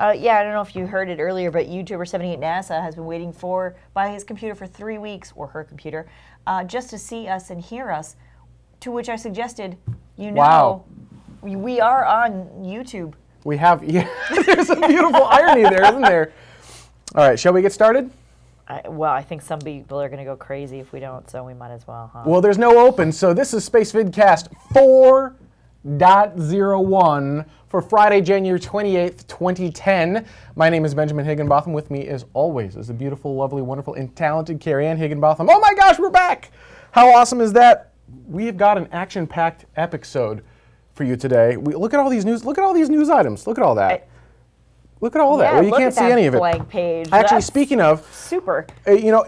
Yeah, I don't know if you heard it earlier, but YouTuber78NASA has been waiting by his computer for 3 weeks, or her computer, just to see us and hear us, to which I suggested, Wow. we are on YouTube. We have, yeah, there's a beautiful irony there, isn't there? All right, shall we get started? I think some people are going to go crazy if we don't, so we might as well, huh? Well, there's no open, so this is Spacevidcast 4.01 for Friday, January 28th, 2010. My name is Benjamin Higginbotham. With me, as always, is the beautiful, lovely, wonderful, and talented Carrie Ann Higginbotham. Oh my gosh, we're back! How awesome is that? We have got an action-packed episode for you today. Look at all these news. Look at all these news items. Look at all that. Look at all that. Well, you can't see any of it. Blank page. Actually, That's speaking of, super.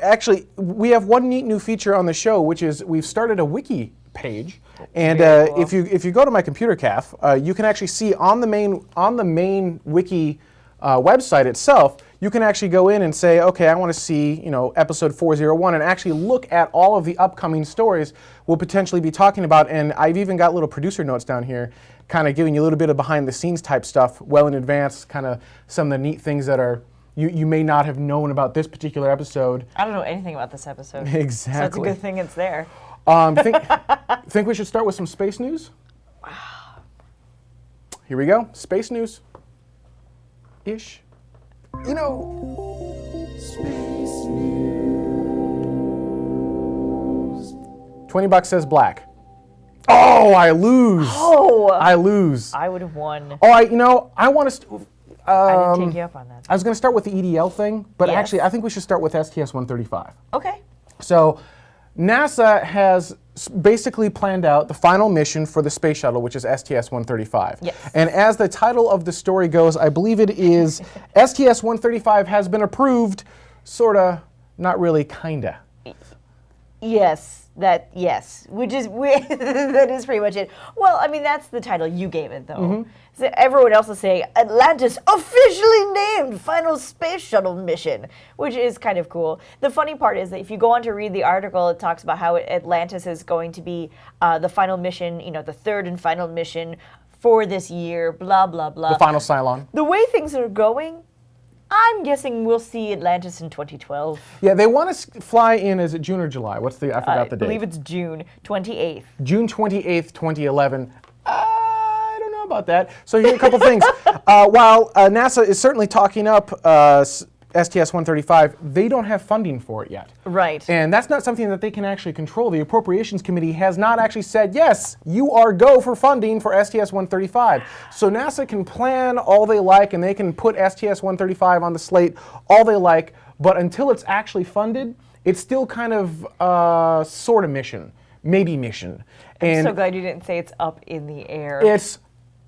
Actually, we have one neat new feature on the show, which is we've started a wiki page, and cool. if you go to my computer calf, you can actually see on the main wiki website itself. You can actually go in and say, okay, I want to see episode 401, and actually look at all of the upcoming stories we'll potentially be talking about. And I've even got little producer notes down here, kind of giving you a little bit of behind the scenes type stuff well in advance, kind of some of the neat things that are you may not have known about this particular episode. I don't know anything about this episode. Exactly. So it's a good thing it's there. Think we should start with some space news? Here we go. Space news. Ish. Space news. $20 says black. Oh, I lose. Oh. I lose. I would have won. Oh, I want to. I didn't take you up on that. I was going to start with the EDL thing, but Yes. actually, I think we should start with STS-135. Okay. So, NASA has basically planned out the final mission for the space shuttle, which is STS-135. Yes. And as the title of the story goes, I believe it is STS-135 has been approved, sorta, not really, kinda. Yes. Which is that is pretty much it. Well, I mean, that's the title you gave it, though. Mm-hmm. So everyone else is saying Atlantis officially named final space shuttle mission, which is kind of cool. The funny part is that if you go on to read the article, it talks about how Atlantis is going to be the final mission, the third and final mission for this year, blah, blah, blah. The final Cylon. The way things are going, I'm guessing we'll see Atlantis in 2012. Yeah, they want to fly in, is it June or July? I forgot the date. I believe it's June 28th. June 28th, 2011. I don't know about that. So here's a couple things. While NASA is certainly talking up STS-135, they don't have funding for it yet. Right. And that's not something that they can actually control. The Appropriations Committee has not actually said, yes, you are go for funding for STS-135. So NASA can plan all they like, and they can put STS-135 on the slate all they like, but until it's actually funded, it's still kind of sort of mission, maybe mission. I'm so glad you didn't say it's up in the air. It's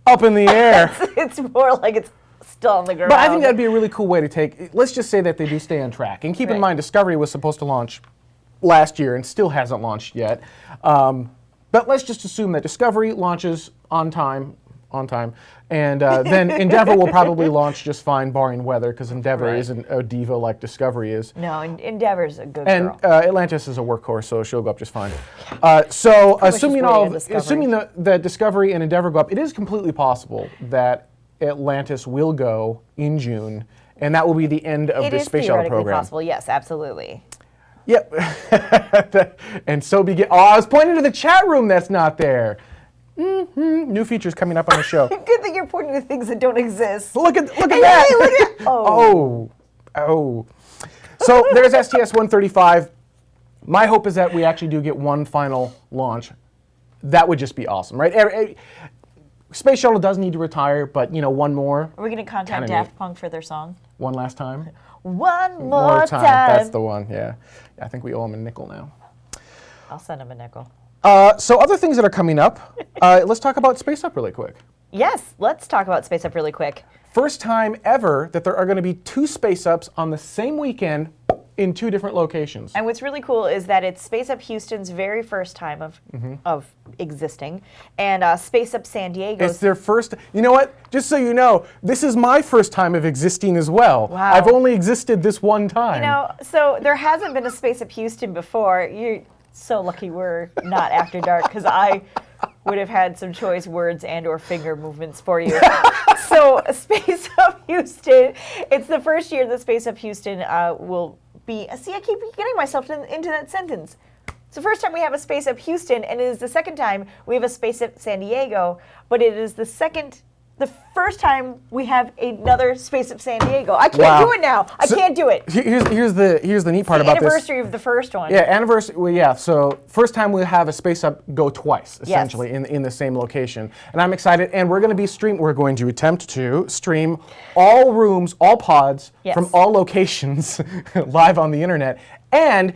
up in the air. It's more like it's still on the ground. But I think that'd be a really cool way to take, let's just say that they do stay on track. And keep in Right. mind, Discovery was supposed to launch last year and still hasn't launched yet. But let's just assume that Discovery launches on time, and then Endeavour will probably launch just fine, barring weather, because Endeavour Right. isn't a diva like Discovery is. No, Endeavor's a good And girl. Atlantis is a workhorse, so she'll go up just fine. So assuming just waiting on assuming that Discovery and Endeavour go up, it is completely possible that Atlantis will go in June, and that will be the end of It the is space shuttle theoretically program. possible, yes, absolutely. Yep. And so begin. Oh, I was pointing to the chat room that's not there. New features coming up on the show. Good thing you're pointing to things that don't exist. Look at Hey, that. hey, look at Oh. So there's STS-135. My hope is that we actually do get one final launch. That would just be awesome, right? Space shuttle does need to retire, but one more. Are we going to contact Kinda Daft neat. Punk for their song? One last time. One more time. That's the one, yeah. I think we owe him a nickel now. I'll send him a nickel. So other things that are coming up, let's talk about Space Up really quick. Yes, let's talk about Space Up really quick. First time ever that there are going to be 2 Space Ups on the same weekend in 2 different locations. And what's really cool is that it's Space Up Houston's very first time of existing, and Space Up San Diego's. It's their first. You know what? Just so you know, this is my first time of existing as well. Wow. I've only existed this one time. So there hasn't been a Space Up Houston before. You're so lucky we're not After Dark, because I would have had some choice words and or finger movements for you. So Space Up Houston, it's the first year that Space Up Houston will be, see, I keep getting myself into that sentence. It's the first time we have a Space Up Houston, and it is the second time we have a Space Up San Diego, but it is the first time we have another Space Up San Diego. I can't do it now. I can't do it. Here's the neat part about this. Anniversary of the first one. Yeah, anniversary. Well, yeah. So first time we have a Space Up go twice, essentially, in the same location, and I'm excited. And we're going to attempt to stream all rooms, all pods from all locations live on the internet, and.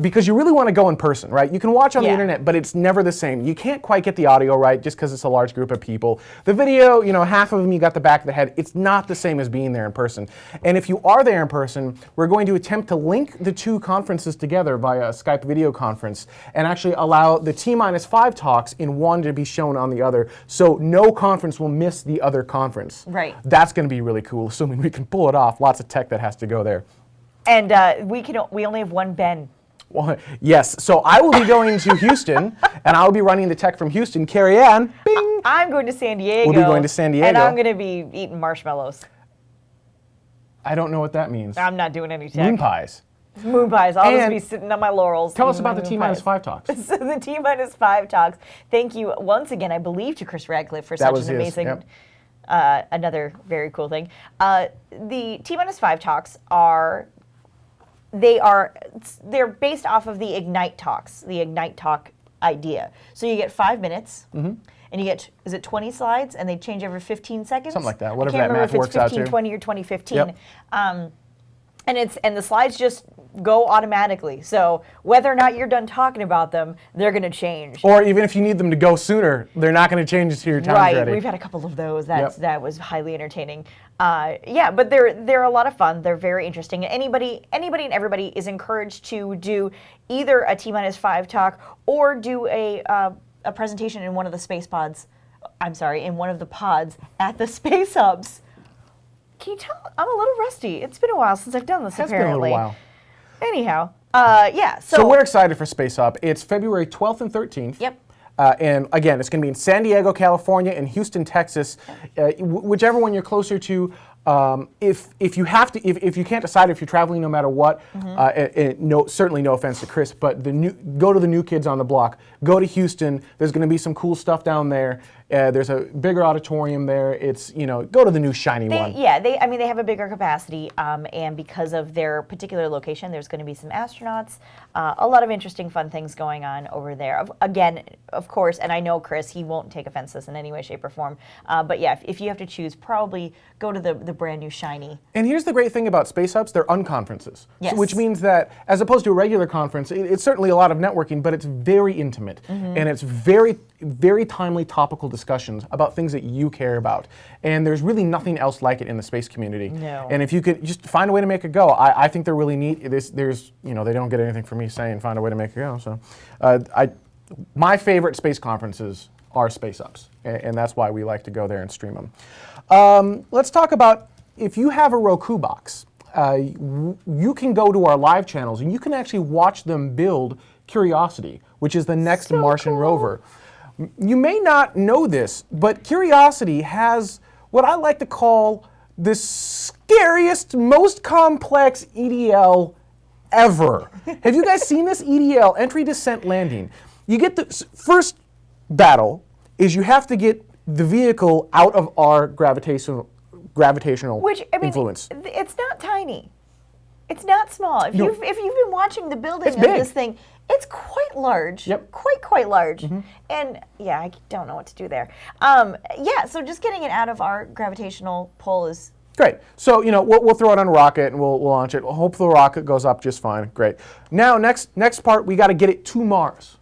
Because you really want to go in person, right? You can watch on the internet, but it's never the same. You can't quite get the audio right just because it's a large group of people. The video, half of them you got the back of the head. It's not the same as being there in person. And if you are there in person, we're going to attempt to link the two conferences together via a Skype video conference and actually allow the T-5 talks in one to be shown on the other, so no conference will miss the other conference. Right. That's going to be really cool, assuming we can pull it off. Lots of tech that has to go there. And we only have one Ben. Well, yes, so I will be going to Houston, and I'll be running the tech from Houston. Carrie Ann, bing! I'm going to San Diego. We'll be going to San Diego. And I'm going to be eating marshmallows. I don't know what that means. I'm not doing any tech. Moon pies. Moon pies. I'll just be sitting on my laurels. Tell us about the T-5 talks. So the T-5 talks. Thank you once again, I believe, to Chris Radcliffe for such an amazing, another very cool thing. The T-5 talks they're based off of the Ignite talks, the Ignite talk idea. So you get 5 minutes, and you get, is it 20 slides, and they change every 15 seconds? Something like that, whatever that math works out to. I can't remember if it's 15, 20, or 2015. Yep. And the slides just go automatically. So whether or not you're done talking about them, they're going to change. Or even if you need them to go sooner, they're not going to change until your time's ready. Right. We've had a couple of those. That was highly entertaining. But they're a lot of fun. They're very interesting. Anybody and everybody is encouraged to do either a T-5 talk or do a presentation in one of the space pods. In one of the pods at the Space Hubs. Can you tell? I'm a little rusty. It's been a while since I've done this, apparently. It's been a little while. Anyhow, So we're excited for Space Up. It's February 12th and 13th. Yep. And again, it's going to be in San Diego, California, and Houston, Texas, whichever one you're closer to. If you can't decide if you're traveling no matter what, certainly no offense to Chris, but go to the New Kids on the Block. Go to Houston. There's going to be some cool stuff down there. There's a bigger auditorium there. It's go to the new shiny one. Yeah, they have a bigger capacity, and because of their particular location, there's going to be some astronauts. A lot of interesting, fun things going on over there. Again, of course, and I know Chris, he won't take offense to this in any way, shape, or form. But yeah, if you have to choose, probably go to the brand new shiny. And here's the great thing about Space Hubs, they're unconferences. Yes. So, which means that as opposed to a regular conference, it's certainly a lot of networking, but it's very intimate. And it's very, very timely, topical discussions about things that you care about. And there's really nothing else like it in the space community. No. And if you could just find a way to make it go, I think they're really neat. There's they don't get anything from me saying find a way to make it go. So my favorite space conferences are Space Ups, and that's why we like to go there and stream them. Let's talk about, if you have a Roku box, you can go to our live channels and you can actually watch them build Curiosity, which is the next Martian rover. You may not know this, but Curiosity has what I like to call the scariest, most complex EDL ever. Have you guys seen this EDL, entry, descent, landing? You get the first battle is you have to get the vehicle out of our gravitational influence. It's not tiny. It's not small. If you've been watching the building of this thing, it's quite large. Yep. Quite large. And yeah, I don't know what to do there. So just getting it out of our gravitational pull is great. So we'll throw it on a rocket and we'll launch it. We'll hope the rocket goes up just fine. Great. Now next part, we got to get it to Mars.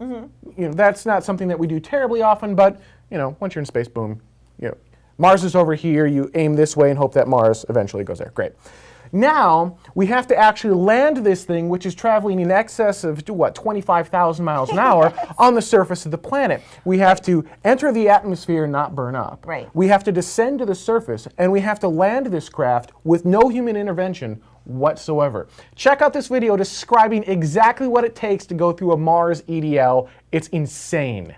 That's not something that we do terribly often, but once you're in space, boom. Mars is over here. You aim this way and hope that Mars eventually goes there. Great. Now, we have to actually land this thing, which is traveling in excess of, 25,000 miles an hour on the surface of the planet. We have to enter the atmosphere and not burn up. Right. We have to descend to the surface, and we have to land this craft with no human intervention whatsoever. Check out this video describing exactly what it takes to go through a Mars EDL. It's insane.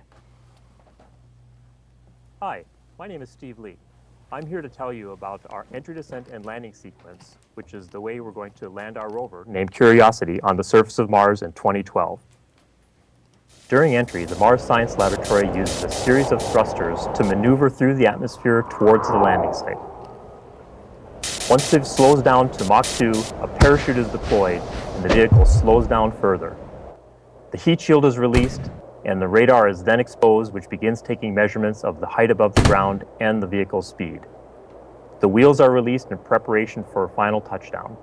Hi, my name is Steve Lee. I'm here to tell you about our entry, descent, and landing sequence, which is the way we're going to land our rover named Curiosity on the surface of Mars in 2012. During entry, the Mars Science Laboratory uses a series of thrusters to maneuver through the atmosphere towards the landing site. Once it slows down to Mach 2, a parachute is deployed and the vehicle slows down further. The heat shield is released and the radar is then exposed, which begins taking measurements of the height above the ground and the vehicle's speed. The wheels are released in preparation for a final touchdown.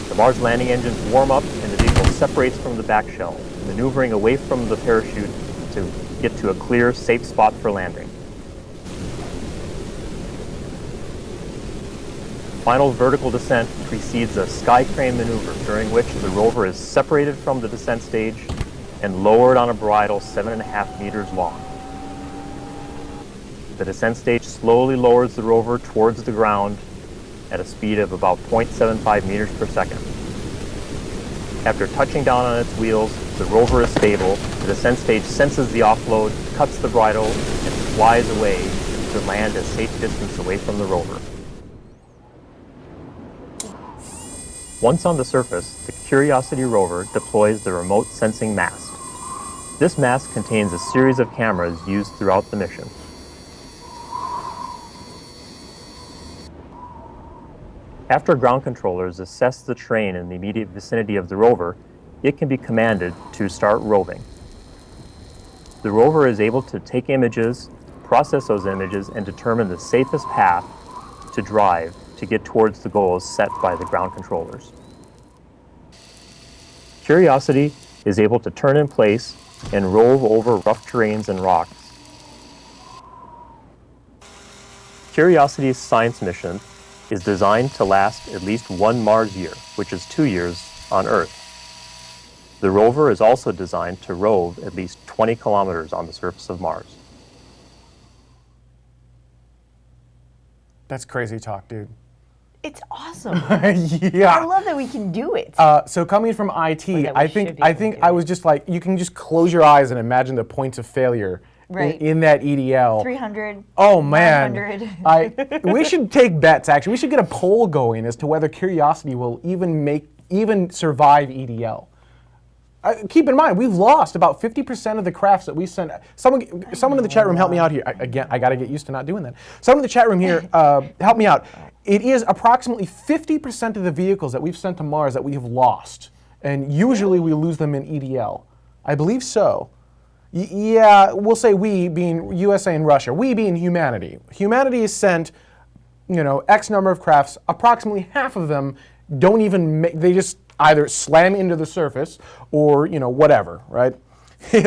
The Mars landing engines warm up and the vehicle separates from the back shell, maneuvering away from the parachute to get to a clear, safe spot for landing. Final vertical descent precedes a sky crane maneuver, during which the rover is separated from the descent stage and lowered on a bridle 7.5 meters long. The descent stage slowly lowers the rover towards the ground at a speed of about 0.75 meters per second. After touching down on its wheels, the rover is stable, the descent stage senses the offload, cuts the bridle, and flies away to land a safe distance away from the rover. Once on the surface, the Curiosity rover deploys the remote sensing mast. This mast contains a series of cameras used throughout the mission. After ground controllers assess the terrain in the immediate vicinity of the rover, it can be commanded to start roving. The rover is able to take images, process those images, and determine the safest path to drive to get towards the goals set by the ground controllers. Curiosity is able to turn in place and rove over rough terrains and rocks. Curiosity's science mission is designed to last at least 1 Mars year, which is 2 years on Earth. The rover is also designed to rove at least 20 kilometers on the surface of Mars. That's crazy talk, dude. It's awesome. Yeah. I love that we can do it. So coming from IT, that we I should think be able to I do was just like, you can just close your eyes and imagine the points of failure Right. in that EDL. 300. Oh man, 900. we should take bets. Actually, we should get a poll going as to whether Curiosity will even survive EDL. Keep in mind, we've lost about 50% of the crafts that we sent. Someone in the chat room, help me out here. I got to get used to not doing that. Someone in the chat room here, help me out. It is approximately 50% of the vehicles that we've sent to Mars that we have lost, and usually we lose them in EDL. I believe so. Yeah, we'll say we being USA and Russia. We being humanity. Humanity has sent, X number of crafts. Approximately half of them don't even they just either slam into the surface or, whatever, right?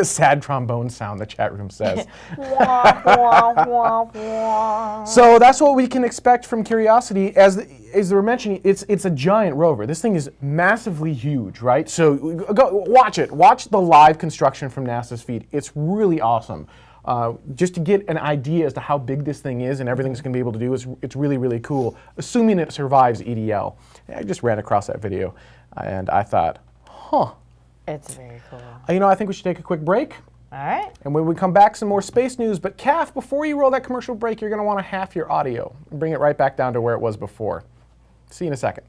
Sad trombone sound, the chat room says. So that's what we can expect from Curiosity. As they were mentioning, it's a giant rover. This thing is massively huge, right? So go watch it. Watch the live construction from NASA's feed. It's really awesome. Just to get an idea as to how big this thing is and everything it's going to be able to do, it's really, really cool, assuming it survives EDL. I just ran across that video, and I thought, huh. It's very cool. I think we should take a quick break. All right. And when we come back, some more space news. But Calf, before you roll that commercial break, you're going to want to half your audio and bring it right back down to where it was before. See you in a second.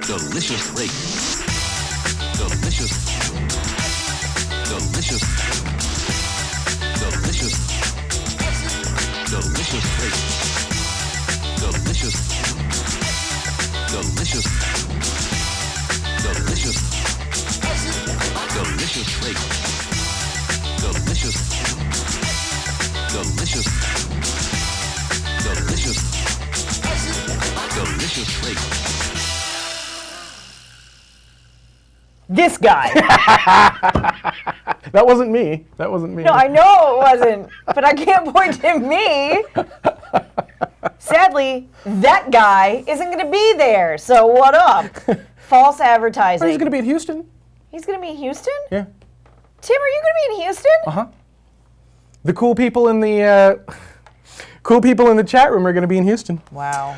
Delicious lake. Delicious. Delicious. Delicious. Delicious lake. Delicious. Delicious. Delicious. Delicious lake. Delicious. Delicious. Delicious. Delicious lake. This guy. That wasn't me. That wasn't me. No, I know it wasn't, but I can't point to me. Sadly, that guy isn't going to be there. So what up? False advertising. He's going to be in Houston. He's going to be in Houston? Yeah. Tim, are you going to be in Houston? Uh-huh. The cool people in the chat room are going to be in Houston. Wow.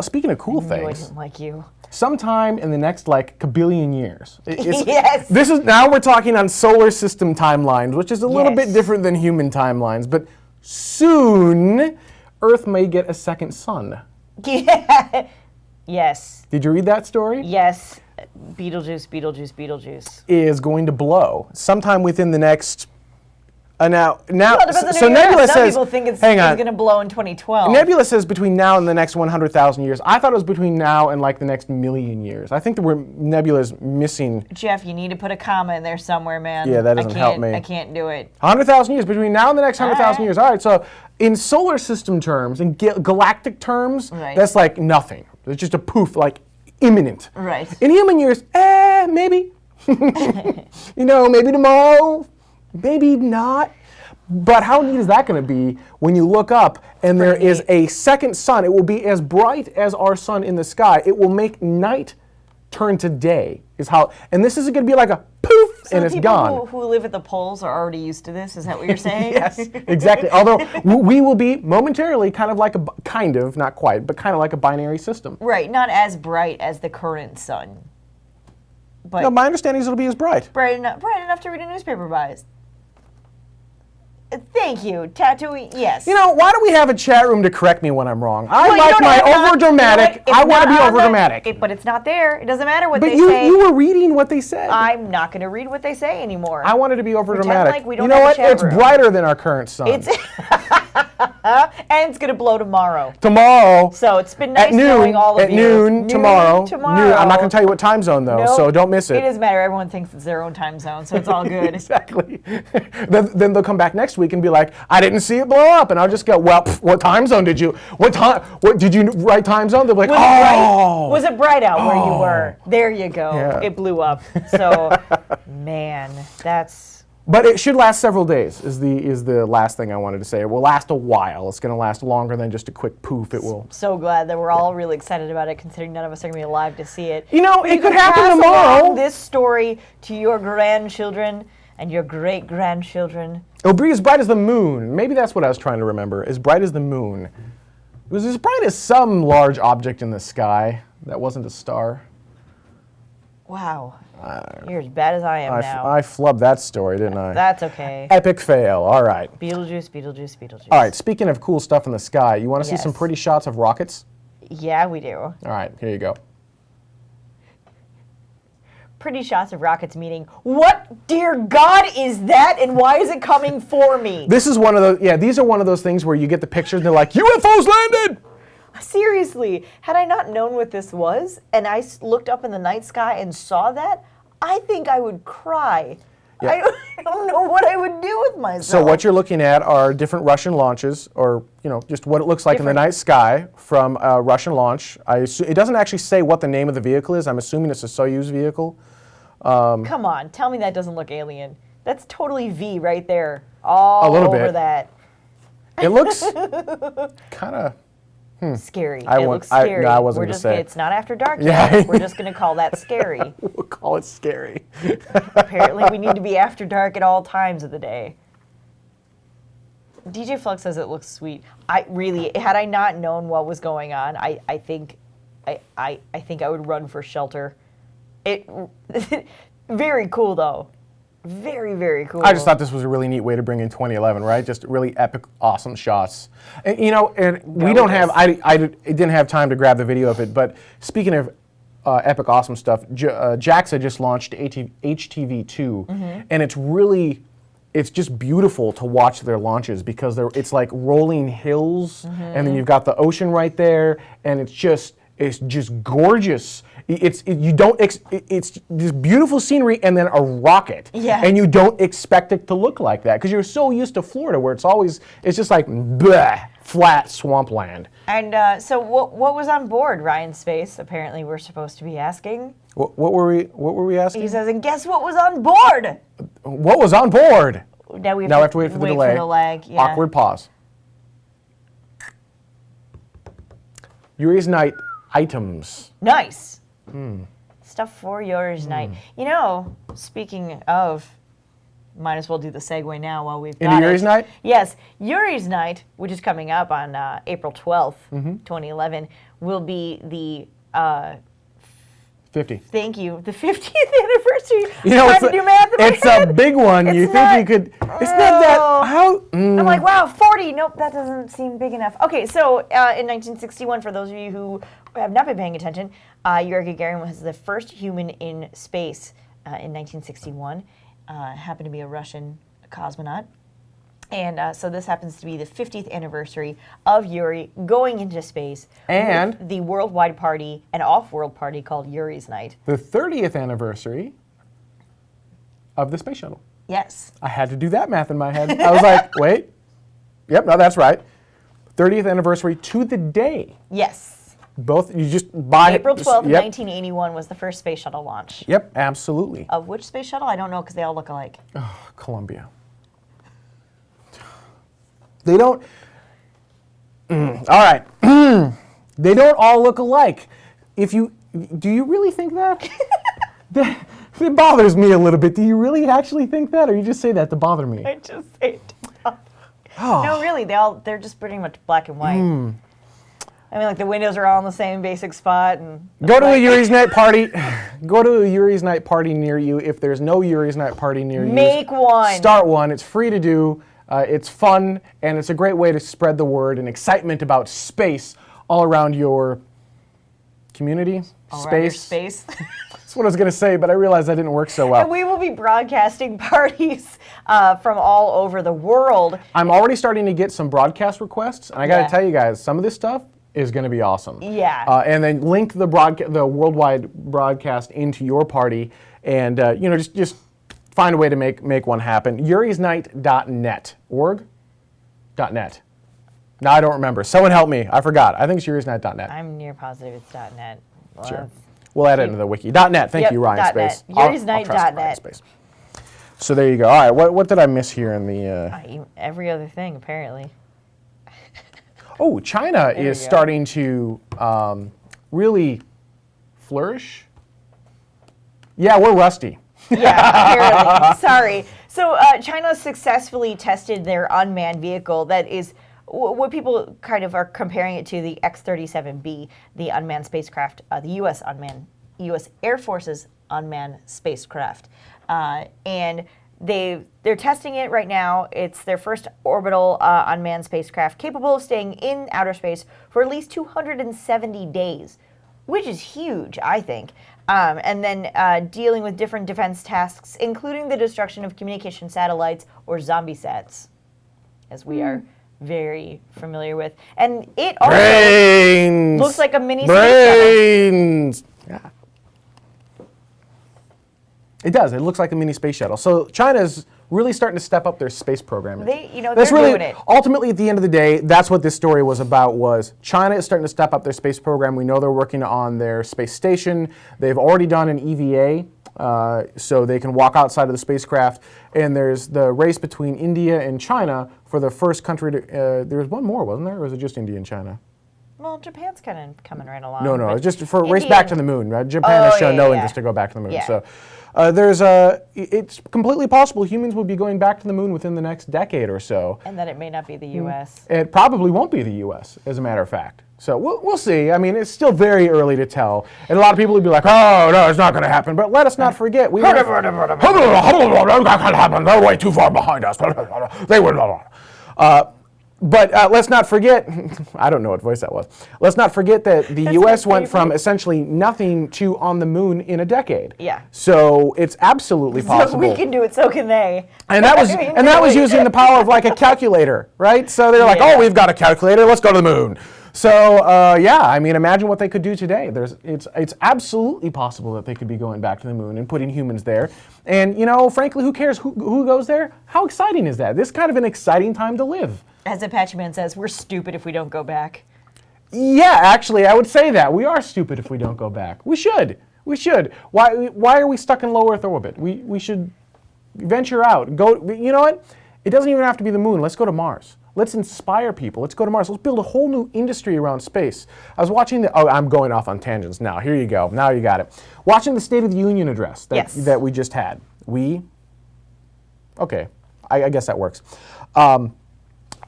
Speaking of cool I knew I things, didn't like you. sometime in the next kabillion years. Yes. This is now we're talking on solar system timelines, which is a little bit Yes. different than human timelines, but soon Earth may get a second sun. Yeah. Yes. Did you read that story? Yes. Beetlejuice. Is going to blow sometime within the next. Now, Well, it depends on so who you ask. Nebula Some says. people think it's hang on. going to blow in 2012. Nebula says between now and the next 100,000 years. I thought it was between now and the next million years. I think the word Nebula is missing. Jeff, you need to put a comma in there somewhere, man. Yeah, that doesn't help me. I can't do it. 100,000 years, between now and the next 100,000 Alright. years. All right, so in solar system terms, in galactic terms, Right. that's like nothing. It's just a poof, imminent. Right. In human years, maybe. Maybe tomorrow, maybe not. But how neat is that going to be when you look up and there is a second sun? It will be as bright as our sun in the sky. It will make night turn to day. And this isn't going to be like a poof So and the it's people gone. who live at the poles are already used to this. Is that what you're saying? Yes, exactly. Although we will be momentarily kind of, not quite, but kind of like a binary system. Right. Not as bright as the current sun. But No, my understanding is it'll be as bright. bright enough to read a newspaper by. Thank you, Tatooine. Yes. Why do we have a chat room to correct me when I'm wrong? I Well, you like don't my have to- over-dramatic. you know I what? want to be It's not on the- over-dramatic. But it's not there. It doesn't matter what But they you say. were reading what they said. I'm not going to read what they say anymore. I wanted to be over-dramatic. like we don't you know have a what? chat It's room. brighter than our current sun. It's and it's going to blow tomorrow. Tomorrow. So it's been nice at noon, knowing all of at you. noon tomorrow. Tomorrow. Noon. I'm not going to tell you what time zone though, Nope. so don't miss it. It doesn't matter. Everyone thinks it's their own time zone, so it's all good. Exactly. then they'll come back next week and be like, I didn't see it blow up, and I'll just go, well, what time zone did you? What did you write time zone? They'll be like, Was it bright? Was it bright out where you were? There you go. Yeah. It blew up. So, man, that's. But it should last several days. Is the last thing I wanted to say. It will last a while. It's going to last longer than just a quick poof. It will. So glad that we're all really excited about it, considering none of us are going to be alive to see it. It You could can happen pass tomorrow. along this story to your grandchildren and your great-grandchildren. It'll be as bright as the moon. Maybe that's what I was trying to remember. As bright as the moon. It was as bright as some large object in the sky that wasn't a star. Wow. You're as bad as I am now. I flubbed that story, didn't I? That's okay. Epic fail. All right. Beetlejuice. All right. Speaking of cool stuff in the sky, you want to see some Yes. pretty shots of rockets? Yeah, we do. All right. Here you go. Pretty shots of rockets meeting. What, dear God, is that, and why is it coming for me? This is one of those. Yeah, these are one of those things where you get the pictures and they're like, UFOs landed. Seriously, had I not known what this was, and I looked up in the night sky and saw that, I think I would cry. Yeah. I don't know what I would do with myself. So what you're looking at are different Russian launches, or just what it looks like in the Different. night sky from a Russian launch. It doesn't actually say what the name of the vehicle is. I'm assuming it's a Soyuz vehicle. Come on, tell me that doesn't look alien. That's totally V right there, all A little over bit. that. It looks kind of. Scary. I It won't- looks scary. no, I wasn't We're gonna just, say. It's not after dark Yeah. yet. We're just going to call that scary. We'll call it scary. Apparently, we need to be after dark at all times of the day. DJ Flux says it looks sweet. Had I not known what was going on, I think I would run for shelter. It very cool though, very, very cool. I just thought this was a really neat way to bring in 2011, right? Just really epic, awesome shots. And we don't have. I didn't have time to grab the video of it. But speaking of epic, awesome stuff, JAXA just launched HTV2, and it's just beautiful to watch their launches because it's like rolling hills, and then you've got the ocean right there, and it's just gorgeous. It's this beautiful scenery and then a rocket. Yeah. And you don't expect it to look like that because you're so used to Florida where it's just like bleh, flat swampland. And so what was on board Ryan Space? Apparently we're supposed to be asking. What were we asking? He says, and guess what was on board? What was on board? Now we have to wait for the delay. lag. Yeah. Awkward pause. Yuri's Night items. Nice. Stuff for Yuri's Night. You know, speaking of, might as well do the segue now while we've got Into Yuri's Night? Yes. Yuri's Night, which is coming up on April 12th, 2011, will be the 50. Thank you. The 50th anniversary. You know, Trying to do math in my it's head. a big one. It's you think not- you could? It's not that. How? I'm like, wow, 40. Nope, that doesn't seem big enough. Okay, so in 1961, for those of you who have not been paying attention, Yuri Gagarin was the first human in space in 1961. Happened to be a Russian cosmonaut. And so this happens to be the 50th anniversary of Yuri going into space. And with the worldwide party, an off-world party called Yuri's Night. the 30th anniversary of the space shuttle. Yes. I had to do that math in my head. I was like, wait. Yep, no, that's right. 30th anniversary to the day. Yes. Both, you just buy April 12th, Yep. 1981 was the first space shuttle launch. Yep, absolutely. Of which space shuttle? I don't know because they all look alike. Columbia. They don't. All right. They don't all look alike. Do you really think that? It bothers me a little bit. Do you really actually think that, or you just say that to bother me? I just say it. No, really, they're just pretty much black and white. I mean, like the windows are all in the same basic spot. And Go to a Yuri's Night party. Go to a Yuri's Night party near you. If there's no Yuri's Night party near you, Make one. Start one. It's free to do. It's fun, and it's a great way to spread the word and excitement about space all around your community. All around your space. That's what I was going to say, but I realized that didn't work so well. And we will be broadcasting parties from all over the world. I'm already starting to get some broadcast requests, and I got to Yeah. tell you guys, some of this stuff is going to be awesome. Yeah. And then link the worldwide broadcast into your party, and just find a way to make one happen. Yurisnight.net. Org? .net. No, I don't remember. Someone help me. I forgot. I think it's yurisnight.net. I'm near positive it's .net. Well, Sure. We'll add it into the wiki. .net. Thank Yep, you, Ryan .net. Space. I'll Yurisnight.net. trust Ryan Space. So there you go. All right. What did I miss here in the? Every other thing, apparently. Oh, China we is go. starting to really flourish. Yeah, we're rusty. Yeah, apparently. Sorry. So China successfully tested their unmanned vehicle that is what people kind of are comparing it to the X-37B, the unmanned spacecraft, the U.S. Air Force's unmanned spacecraft. And they're testing it right now. It's their first orbital unmanned spacecraft capable of staying in outer space for at least 270 days, which is huge, I think. And then dealing with different defense tasks, including the destruction of communication satellites or zombie sats, as we are very familiar with. And it also Brains. looks like a mini space shuttle. Brains. Yeah. It does. It looks like a mini space shuttle. So China's really starting to step up their space program. That's That's they're really doing it. ultimately at the end of the day. That's what this story was about. Was China is starting to step up their space program. We know they're working on their space station. They've already done an EVA, so they can walk outside of the spacecraft. And there's the race between India and China for the first country to. There was one more, wasn't there? Or was it just India and China? Well, Japan's kind of coming right along. No, but it's just for race India back to and- the moon. Right? Japan has shown no yeah. interest to go back to the moon. Yeah. So it's completely possible humans will be going back to the moon within the next decade or so. And that it may not be the U.S. It probably won't be the U.S., as a matter of fact. So we'll see. I mean, it's still very early to tell. And a lot of people would be like, oh, no, it's not going to happen. But let us not forget. They're way too far behind us. They were not. But let's not forget, I don't know what voice that was. Let's not forget that the U.S. went from essentially nothing to on the moon in a decade. Yeah. So it's absolutely possible. So we can do it, so can they. And that was I mean, that was really. using the power of like a calculator, right? So they're like, Yeah. oh, we've got a calculator, let's go to the moon. So yeah, I mean, imagine what they could do today. It's absolutely possible that they could be going back to the moon and putting humans there. And frankly, who cares who goes there? How exciting is that? This is kind of an exciting time to live. As Apache Man says, we're stupid if we don't go back. Yeah, actually, I would say that. We are stupid if we don't go back. We should. We should. Why are we stuck in low Earth orbit? We should venture out. Go. You know what? It doesn't even have to be the moon. Let's go to Mars. Let's inspire people. Let's go to Mars. Let's build a whole new industry around space. I was watching I'm going off on tangents now. Here you go. Now you got it. Watching the State of the Union address that we just had. Okay, I guess that works.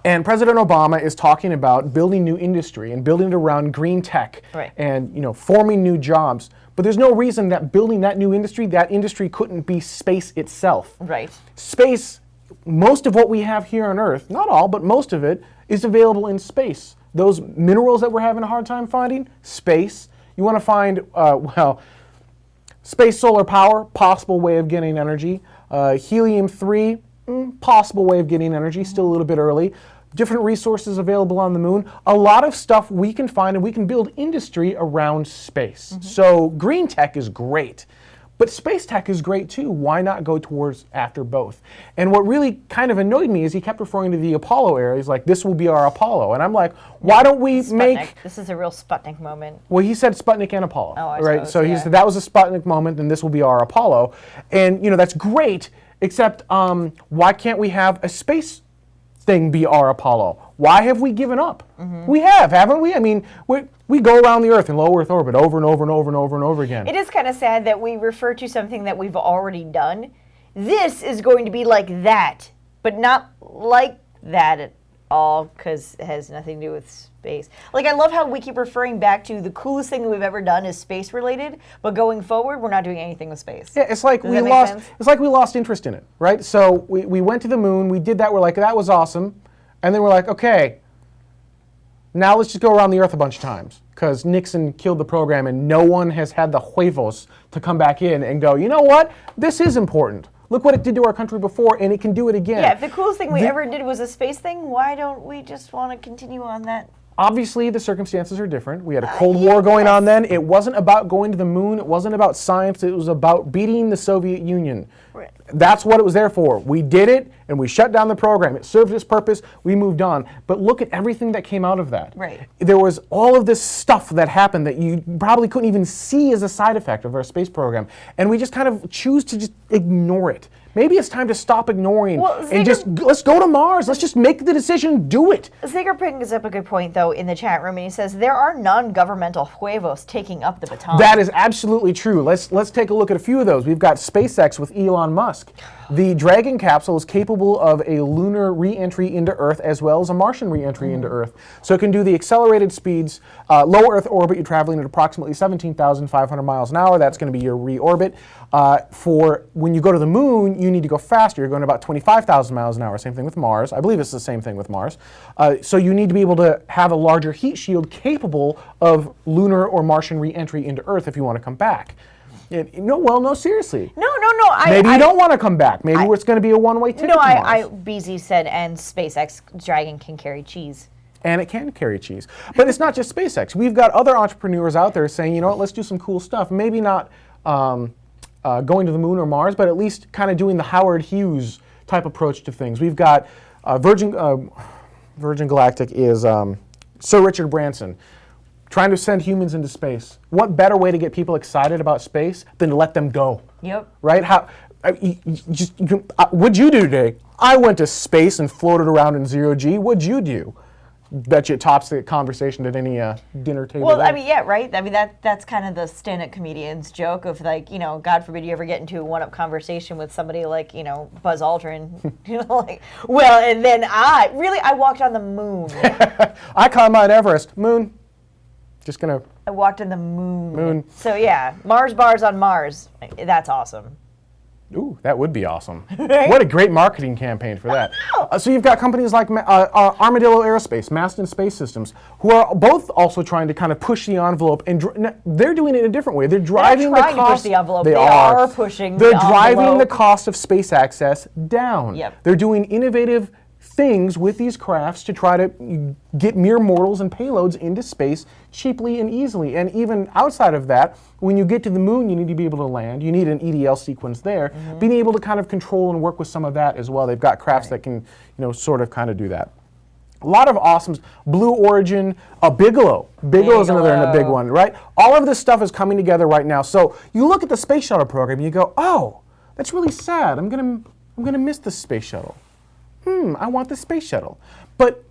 And President Obama is talking about building new industry and building it around green tech and forming new jobs. But there's no reason that building that industry couldn't be space itself. Right. Space, most of what we have here on Earth, not all, but most of it, is available in space. Those minerals that we're having a hard time finding, space. You want to find, space solar power, possible way of getting energy. Helium-3, possible way of getting energy, still a little bit early. Different resources available on the moon. A lot of stuff we can find, and we can build industry around space. So green tech is great, but space tech is great too. Why not go towards after both? And what really kind of annoyed me is he kept referring to the Apollo era. He's like, this will be our Apollo. And I'm like, why don't we make... This is a real Sputnik moment. Well, he said Sputnik and Apollo, right? Suppose, so he said that was a Sputnik moment, and this will be our Apollo. And that's great, except why can't we have a space thing be our Apollo? Why have we given up? We have, haven't we? I mean, we go around the Earth in low Earth orbit over and over and over and over and over again. It is kind of sad that we refer to something that we've already done. This is going to be like that, but not like that at all, because it has nothing to do with space. Like, I love how we keep referring back to the coolest thing that we've ever done is space related, but going forward, we're not doing anything with space. Yeah, it's like we lost interest in it, right? So we went to the moon, we did that, we're like, that was awesome. And then we're like, okay, now let's just go around the Earth a bunch of times, because Nixon killed the program and no one has had the huevos to come back in and go, you know what? This is important. Look what it did to our country before, and it can do it again. Yeah, if the coolest thing we ever did was a space thing, why don't we just want to continue on that? Obviously, the circumstances are different. We had a Cold War going on then. It wasn't about going to the moon. It wasn't about science. It was about beating the Soviet Union. Right. That's what it was there for. We did it, and we shut down the program. It served its purpose. We moved on. But look at everything that came out of that. Right. There was all of this stuff that happened that you probably couldn't even see as a side effect of our space program. And we just kind of choose to just ignore it. Maybe it's time to stop ignoring and just, let's go to Mars. Let's just make the decision, do it. Ziegler brings up a good point, though, in the chat room, and he says, there are non-governmental huevos taking up the baton. That is absolutely true. Let's take a look at a few of those. We've got SpaceX with Elon Musk. The Dragon capsule is capable of a lunar re-entry into Earth as well as a Martian re-entry into Earth. So it can do the accelerated speeds, low Earth orbit, you're traveling at approximately 17,500 miles an hour. That's going to be your re-orbit. For when you go to the moon, you need to go faster. You're going about 25,000 miles an hour. Same thing with Mars. I believe it's the same thing with Mars. So you need to be able to have a larger heat shield capable of lunar or Martian re-entry into Earth if you want to come back. No, seriously. No. Maybe you don't want to come back. Maybe it's going to be a one-way ticket to Mars. BZ said, and SpaceX Dragon can carry cheese. And it can carry cheese. But it's not just SpaceX. We've got other entrepreneurs out there saying, you know what, let's do some cool stuff. Maybe not going to the moon or Mars, but at least kind of doing the Howard Hughes type approach to things. We've got Virgin Galactic is Sir Richard Branson, trying to send humans into space. What better way to get people excited about space than to let them go? Yep. Right? What'd you do today? I went to space and floated around in zero G. What'd you do? Bet you it tops the conversation at any dinner table. Well, there. I mean, yeah, right? I mean, that's kind of the stand-up comedian's joke of, like, God forbid you ever get into a one-up conversation with somebody like, Buzz Aldrin. And then I walked on the moon. I climbed Mount Everest. Moon. Just gonna. I walked on the moon. So yeah, Mars bars on Mars. That's awesome. Ooh, that would be awesome. What a great marketing campaign for that. So you've got companies like Armadillo Aerospace, Masten Space Systems, who are both also trying to kind of push the envelope, and they're doing it in a different way. They're driving the cost. To push the envelope. They are pushing the envelope. They're driving the cost of space access down. Yep. They're doing innovative things with these crafts to try to get mere mortals and payloads into space cheaply and easily. And even outside of that, when you get to the moon, you need to be able to land. You need an EDL sequence there. Being able to kind of control and work with some of that as well. They've got crafts that can, sort of kind of do that. A lot of awesome. Blue Origin, Bigelow. Bigelow is another big one, right? All of this stuff is coming together right now. So you look at the space shuttle program, and you go, oh, that's really sad. I'm gonna miss the space shuttle. I want the space shuttle. But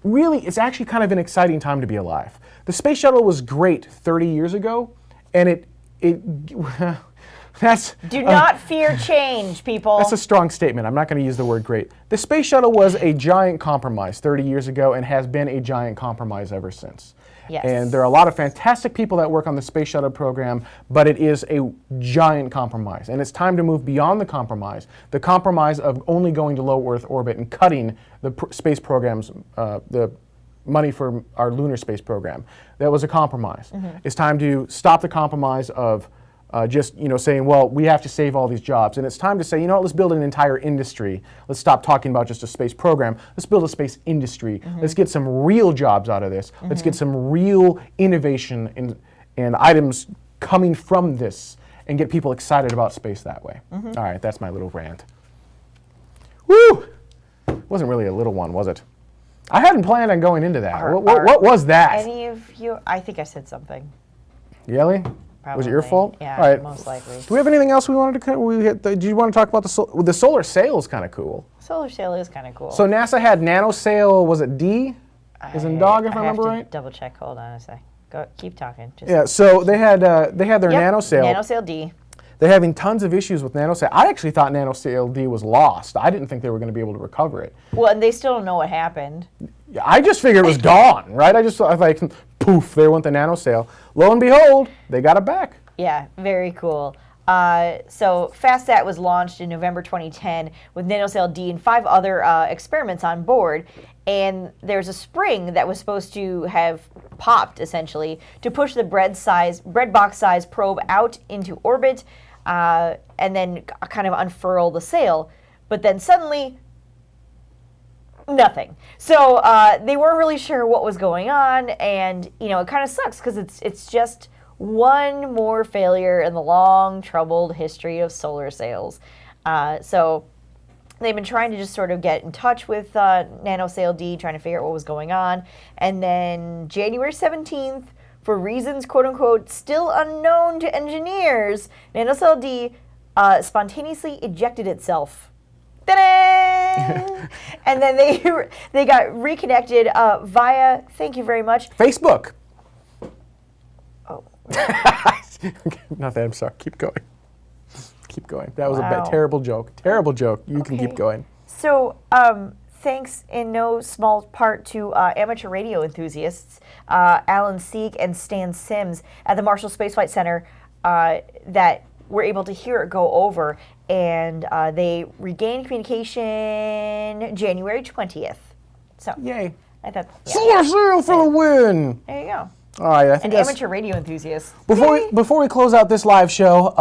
really, it's actually kind of an exciting time to be alive. The space shuttle was great 30 years ago, and Do not fear change, people. That's a strong statement. I'm not going to use the word great. The space shuttle was a giant compromise 30 years ago and has been a giant compromise ever since. Yes. And there are a lot of fantastic people that work on the space shuttle program, but it is a giant compromise. And it's time to move beyond the compromise of only going to low Earth orbit and cutting the space programs, the money for our lunar space program. That was a compromise. It's time to stop the compromise of just saying, well, we have to save all these jobs. And it's time to say, you know what, let's build an entire industry. Let's stop talking about just a space program. Let's build a space industry. Let's get some real jobs out of this. Let's get some real innovation and items coming from this and get people excited about space that way. All right, that's my little rant. Woo! It wasn't really a little one, was it? I hadn't planned on going into that. What was that? Any of you? I think I said something. Yelly? Probably. Was it your fault? Yeah, all right. most likely. Do we have anything else we wanted to? Do you want to talk about the solar sail? Is kind of cool. Solar sail is kind of cool. So NASA had Nanosail. Was it D? Is in dog, if I remember right. Double check. Hold on a sec. Go. Keep talking. Yeah. So they had their Nanosail. Nanosail D. They're having tons of issues with Nanosail. I actually thought Nanosail D was lost. I didn't think they were going to be able to recover it. Well, and they still don't know what happened. I just figured it was gone, right? I was like, poof, there went the Nanosail. Lo and behold, they got it back. Yeah, very cool. So FastSat was launched in November 2010 with Nanosail D and 5 other experiments on board. And there's a spring that was supposed to have popped, essentially, to push the bread box size probe out into orbit and then kind of unfurl the sail. But then suddenly, nothing. So they weren't really sure what was going on, and it kind of sucks because it's just one more failure in the long, troubled history of solar sails. So they've been trying to just sort of get in touch with Nanosail D, trying to figure out what was going on. And then January 17th, for reasons, quote unquote, still unknown to engineers, Nanosail D spontaneously ejected itself. Ta-da! And then they got reconnected via, thank you very much, Facebook. Oh. Nothing, I'm sorry. Keep going. Keep going. That was a terrible joke. Terrible joke. You can keep going. So, thanks in no small part to amateur radio enthusiasts, Alan Sieg and Stan Sims at the Marshall Space Flight Center that were able to hear it go over, and they regained communication January 20th. So, yay. I thought, Solar sail for the win! There you go. All right, I think An amateur radio enthusiast. Before we close out this live show,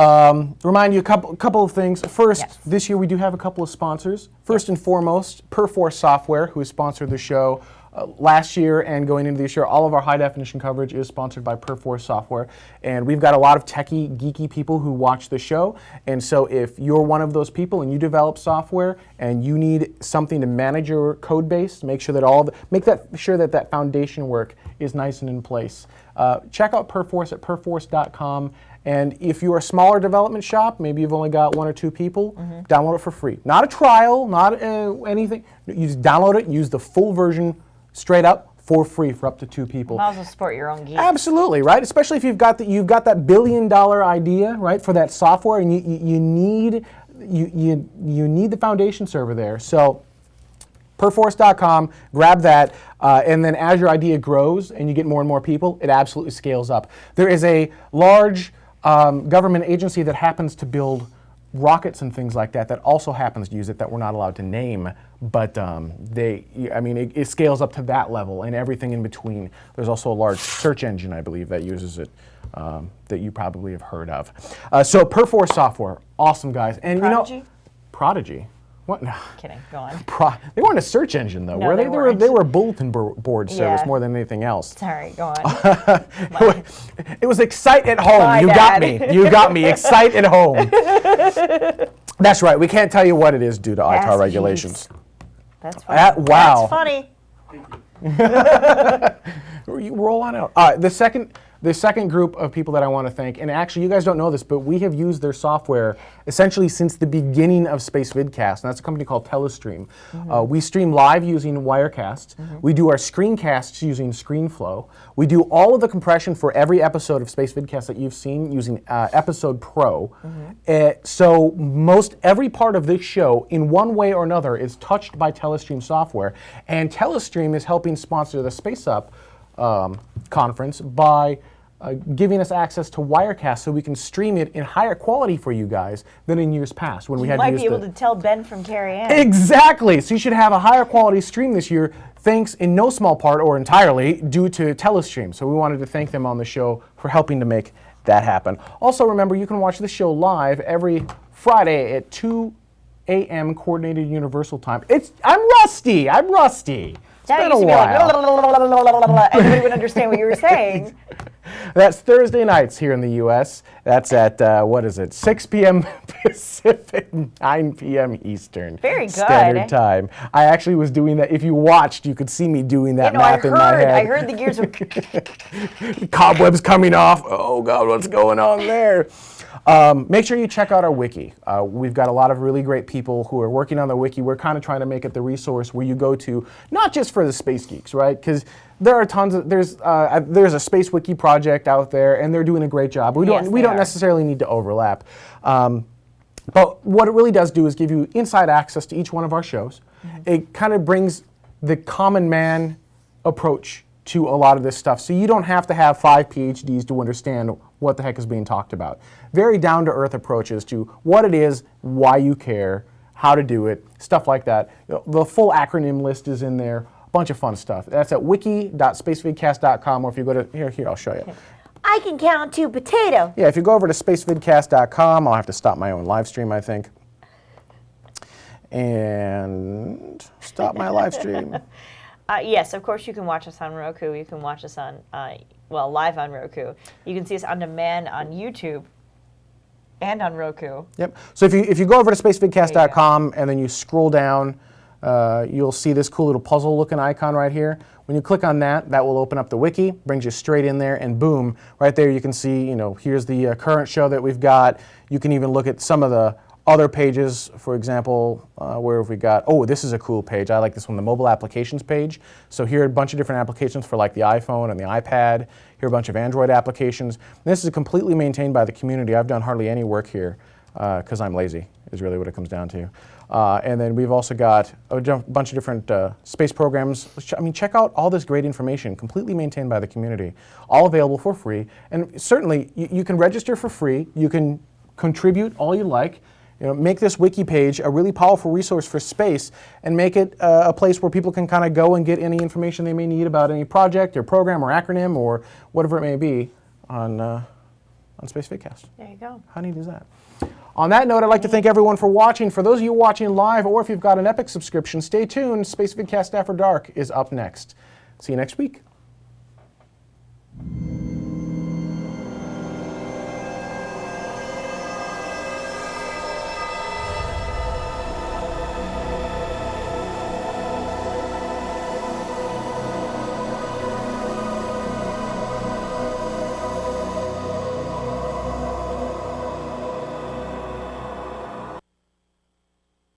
remind you a couple of things. First, this year we do have a couple of sponsors. First and foremost, Perforce Software, who has sponsored the show last year and going into this year. All of our high definition coverage is sponsored by Perforce Software, and we've got a lot of techie, geeky people who watch the show. And so, if you're one of those people and you develop software and you need something to manage your code base, make sure that that foundation work is nice and in place. Check out Perforce at perforce.com. And if you're a smaller development shop, maybe you've only got 1 or 2 people, download it for free. Not a trial, not anything. You just download it, use the full version straight up for free for up to 2 people. Might as well support your own geek. Absolutely, right? Especially if you've got that $1 billion idea, right, for that software, and you need the foundation server there. So perforce.com, grab that, and then as your idea grows and you get more and more people, it absolutely scales up. There is a large government agency that happens to build rockets and things like that also happens to use it that we're not allowed to name, but it scales up to that level and everything in between. There's also a large search engine, I believe, that uses it that you probably have heard of. So Perforce Software, awesome guys. And Prodigy? Prodigy? What? No. Kidding, go on. They weren't a search engine, though, No, were they? they weren't. They were a bulletin board service Yeah. more than anything else. Sorry, go on. It was Excite at Home. My You bad. got me. You got me. Excite at Home. That's right. We can't tell you what it is due to ITAR Ask regulations. Jeeves. That's funny. Wow. That's funny. Roll on out. The second group of people that I want to thank, and actually you guys don't know this, but we have used their software essentially since the beginning of Spacevidcast, and that's a company called Telestream. We stream live using Wirecast. We do our screencasts using ScreenFlow. We do all of the compression for every episode of Spacevidcast that you've seen using Episode Pro. So most every part of this show, in one way or another, is touched by Telestream software, and Telestream is helping sponsor the Space Up conference by giving us access to Wirecast so we can stream it in higher quality for you guys than in years past when we had to use might be able to tell Ben from Carrie Ann. Exactly. So you should have a higher quality stream this year, thanks in no small part or entirely due to Telestream. So we wanted to thank them on the show for helping to make that happen. Also remember, you can watch the show live every Friday at 2 a.m. Coordinated Universal Time. I'm rusty. It's That been used a to be while. like, everybody would understand what you were saying. That's Thursday nights here in the U.S. That's at, 6 p.m. Pacific, 9 p.m. Eastern. Very good. Standard Time. I actually was doing that. If you watched, you could see me doing that math in my head. I heard the gears were... Cobwebs coming off. Oh, God, what's going on there? Make sure you check out our wiki. We've got a lot of really great people who are working on the wiki. We're kind of trying to make it the resource where you go to, not just for the space geeks, right? Because there are tons of, there's a space wiki project out there, and they're doing a great job. We don't necessarily need to overlap. But what it really does do is give you inside access to each one of our shows. It kind of brings the common man approach to a lot of this stuff. So you don't have to have 5 PhDs to understand what the heck is being talked about. Very down-to-earth approaches to what it is, why you care, how to do it, stuff like that. The full acronym list is in there. A bunch of fun stuff. That's at wiki.spacevidcast.com, or if you go to, here, I'll show you. I can count to potato. Yeah, if you go over to spacevidcast.com, I'll have to stop my own live stream, I think. And stop my live stream. Yes, of course you can watch us on Roku. You can watch us on, live on Roku. You can see us on demand on YouTube and on Roku. Yep. So if you go over to spacevidcast.com and then you scroll down, you'll see this cool little puzzle-looking icon right here. When you click on that, that will open up the wiki, brings you straight in there, and boom, right there you can see, here's the current show that we've got. You can even look at some of the other pages, for example, where have we got, this is a cool page. I like this one, the mobile applications page. So here are a bunch of different applications for like the iPhone and the iPad. Here are a bunch of Android applications. And this is completely maintained by the community. I've done hardly any work here because I'm lazy, is really what it comes down to. And then we've also got a bunch of different space programs. Check out all this great information, completely maintained by the community, all available for free. And certainly, you can register for free. You can contribute all you like. Make this wiki page a really powerful resource for space, and make it a place where people can kind of go and get any information they may need about any project or program or acronym or whatever it may be on Spacevidcast. There you go. How neat is that? On that note, I'd like to thank everyone for watching. For those of you watching live, or if you've got an Epic subscription, stay tuned. Spacevidcast After Dark is up next. See you next week.